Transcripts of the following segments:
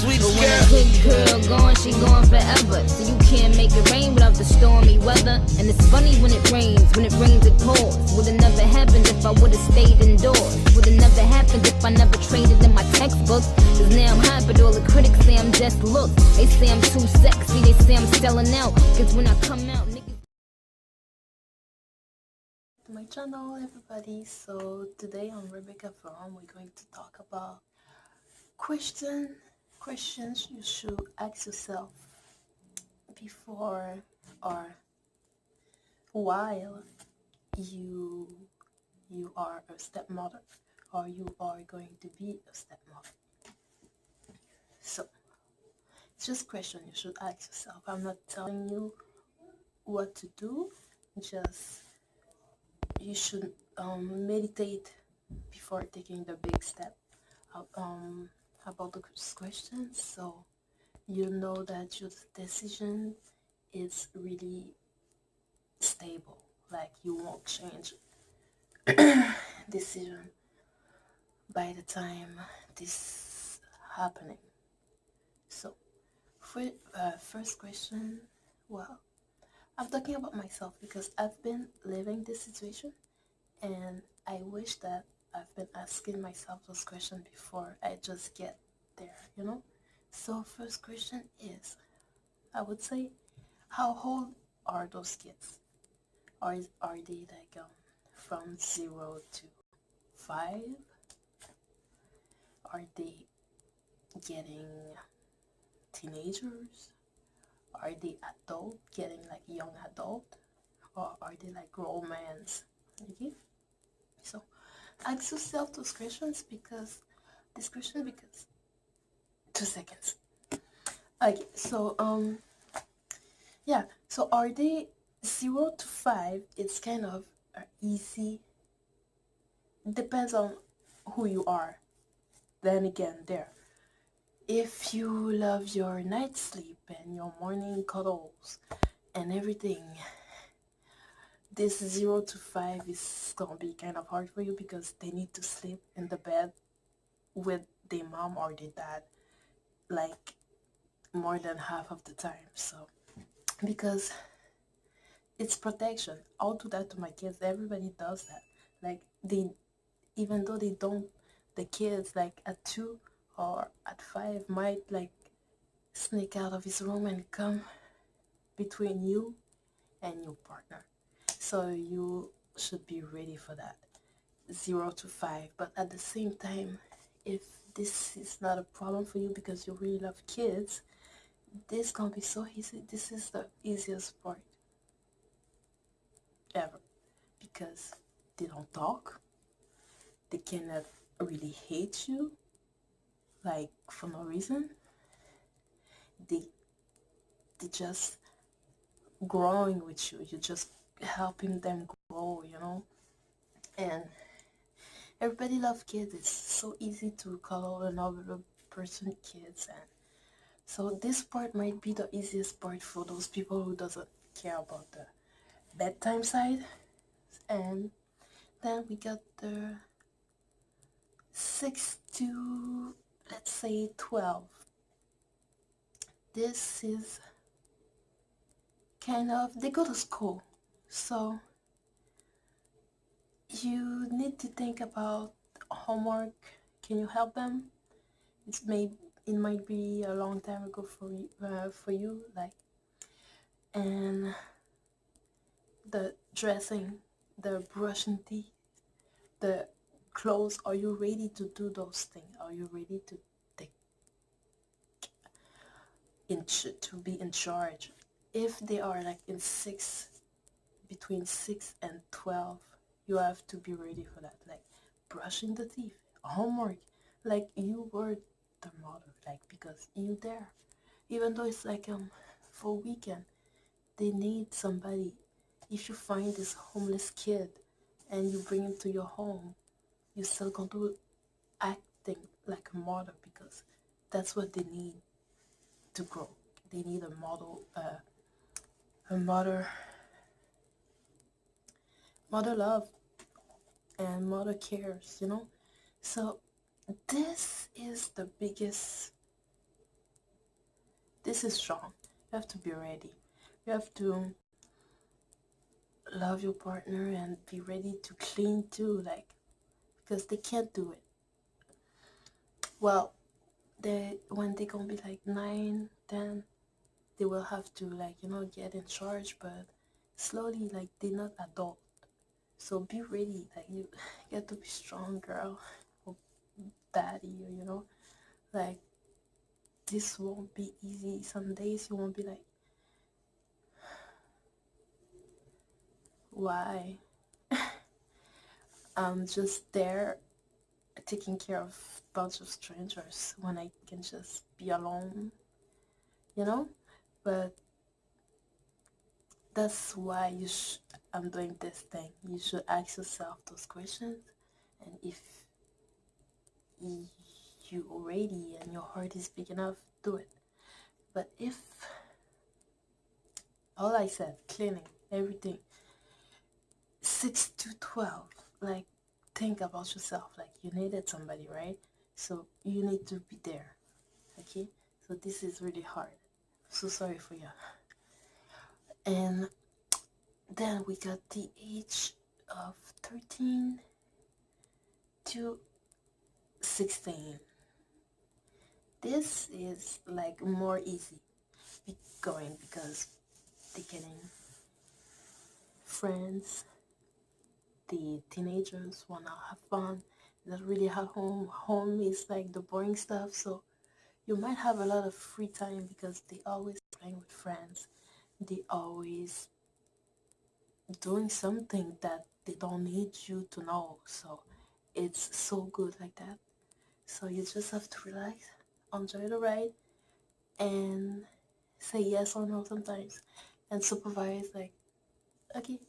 sweet But when girl. a good girl gone, she gone forever. So you can't make it rain without the stormy weather. And it's funny when it rains it pours. Would've never happened if I would've stayed indoors. Would've never happened if I never traded in my textbooks. Cause now I'm hot, but all the critics say I'm just looks. They say I'm too sexy, they say I'm selling out. Cause when I come out, niggas... My channel, everybody. So today on Rebeka Farm, we're going to talk about questions you should ask yourself before or while you are a stepmother or you are going to be a stepmother. So it's just question you should ask yourself. I'm not telling you what to do, just you should meditate before taking the big step about those questions, so you know that your decision is really stable, like you won't change decision by the time this happening. So for first question, well, I'm talking about myself because I've been living this situation, and I wish that I've been asking myself those questions before I just get there. So first question is, I would say, how old are those kids? Are they like from 0 to 5? Are they getting teenagers? Are they adult, getting like young adult? Or are they like grown men? Okay, so ask yourself those questions because 2 seconds. Okay, so yeah, so are they 0 to 5? It's kind of easy, depends on who you are. Then again, if you love your night sleep and your morning cuddles and everything, this 0 to 5 is gonna be kind of hard for you because they need to sleep in the bed with their mom or their dad like more than half of the time. So because it's protection, I'll do that to my kids. Everybody does that. Like even though they don't, the kids like at 2 or at 5 might like sneak out of his room and come between you and your partner. So you should be ready for that, 0 to 5. But at the same time, if this is not a problem for you because you really love kids, this can be so easy. This is the easiest part ever because they don't talk. They cannot really hate you like for no reason. They just growing with you. You're just helping them grow, and everybody loves kids. It's so easy to call another person kids, and so this part might be the easiest part for those people who doesn't care about the bedtime side. And then we got the 6 to, let's say, 12. This is kind of, they go to school, so you need to think about homework. Can you help them? It might be a long time ago for you, like, and the dressing, the brushing teeth, the clothes. Are you ready to do those things? Are you ready to be in charge? If they are like between 6 and 12, you have to be ready for that, like brushing the teeth, homework, like you were the mother, like, because you there, even though it's like for weekend, they need somebody. If you find this homeless kid and you bring him to your home, you're still going to acting like a mother because that's what they need to grow. They need a model, a mother love and mother cares, So this is the biggest this is strong. You have to be ready. You have to love your partner and be ready to clean too, like, because they can't do it. Well, when they gonna be like 9, 10, they will have to, like, get in charge, but slowly, like, they're not adult. So be ready, like, you get to be strong, girl, or daddy, or like, this won't be easy. Some days you won't be like, why? I'm just there taking care of a bunch of strangers when I can just be alone, but that's why I'm doing this thing. You should ask yourself those questions, and if you are ready and your heart is big enough, do it. But if all I said, cleaning, everything, 6 to 12, like, think about yourself, like, you needed somebody, right? So you need to be there, okay? So this is really hard. So sorry for you. And then we got the age of 13 to 16. This is like more easy going because they're getting friends. The teenagers wanna have fun, not really have home. Home is like the boring stuff, so you might have a lot of free time because they always playing with friends. They always doing something that they don't need you to know, so it's so good like that. So you just have to relax, enjoy the ride, and say yes or no sometimes, and supervise, like, okay.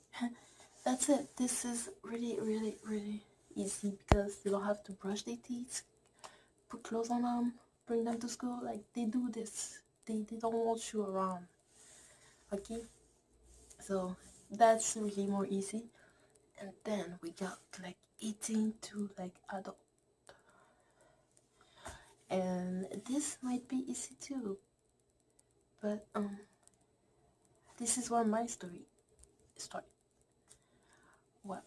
That's it. This is really, really, really easy because you don't have to brush their teeth, put clothes on them, bring them to school. Like, they do this. They don't want you around. Okay? So that's really more easy. And then we got like 18 to like adult. And this might be easy too. But this is where my story started. Well,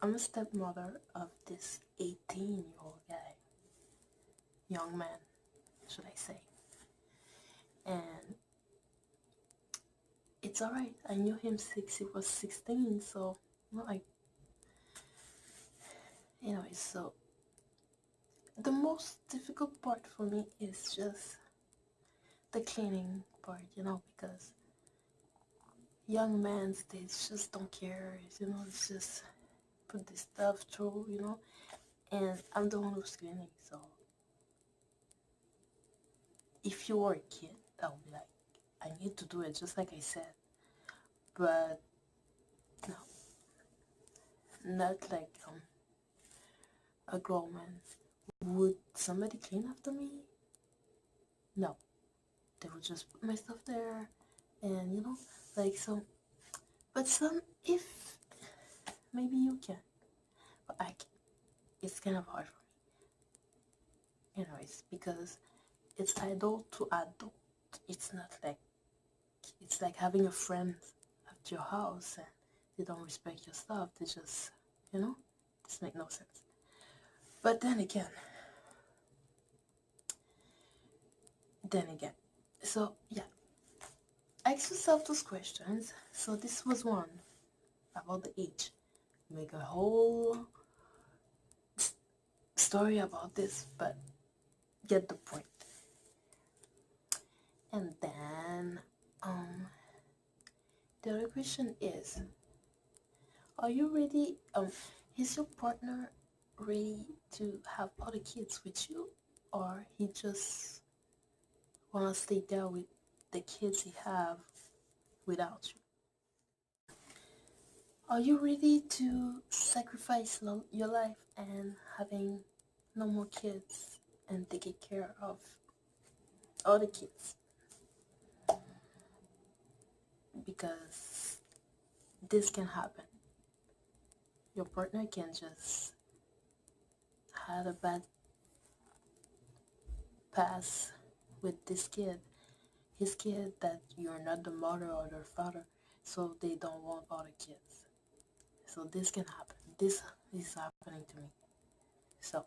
I'm a stepmother of this 18-year-old guy. Young man, should I say. And it's alright. I knew him since he was 16, so so the most difficult part for me is just the cleaning part, because young men, they just don't care, it's just put this stuff through, and I'm the one who's cleaning. So if you were a kid, that would be like, I need to do it just like I said, but no, not like a grown man. Would somebody clean after me? No, they would just put my stuff there, and like, so. But if maybe you can, but I can. It's kind of hard for me, it's because it's adult to adult. It's not like, it's like having a friend at your house and they don't respect your stuff. They just, this makes no sense. But then again, so yeah, ask yourself those questions. So this was one about the age. Make a whole story about this, but get the point. And then the other question is, are you ready, is your partner ready to have other kids with you, or he just wanna stay there with the kids he have without you? Are you ready to sacrifice your life and having no more kids and taking care of other kids? Because this can happen. Your partner can just had a bad pass with this kid, his kid, that you're not the mother or the father, so they don't want other kids. So this can happen. This is happening to me. So,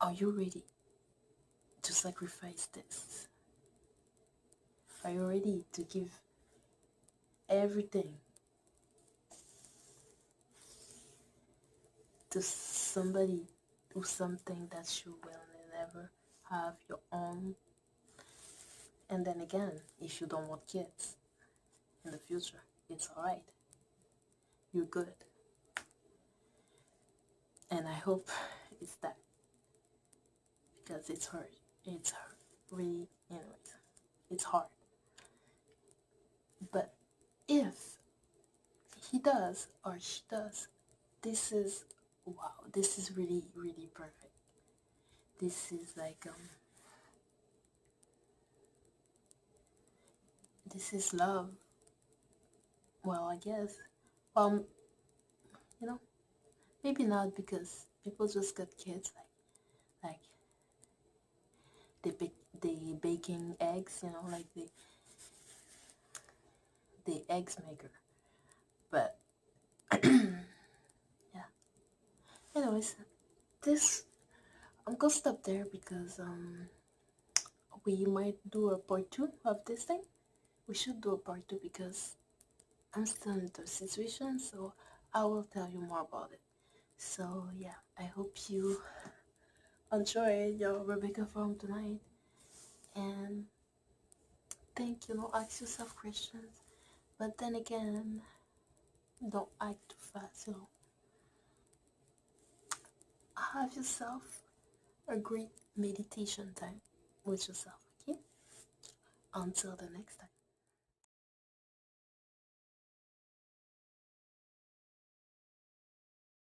are you ready to sacrifice this? Are you ready to give everything to somebody, to something that you will never have your own? And then again, if you don't want kids in the future, it's alright. You're good. And I hope it's that, because it's hard. It's hard. Really, anyways, it's hard. But if he does or she does, this is, wow, this is really, really perfect. This is like, this is love. Well, I guess, you know, maybe not, because people just got kids like they baking eggs, like the eggs maker. But yeah. Anyways, this I'm gonna stop there, because we might do a part 2 of this thing. We should do a part 2 because I'm still in the situation, so I will tell you more about it. So yeah, I hope you enjoyed your Rebeka from tonight, and ask yourself questions, but then again, don't act too fast. Have yourself a great meditation time with yourself. Okay, until the next time.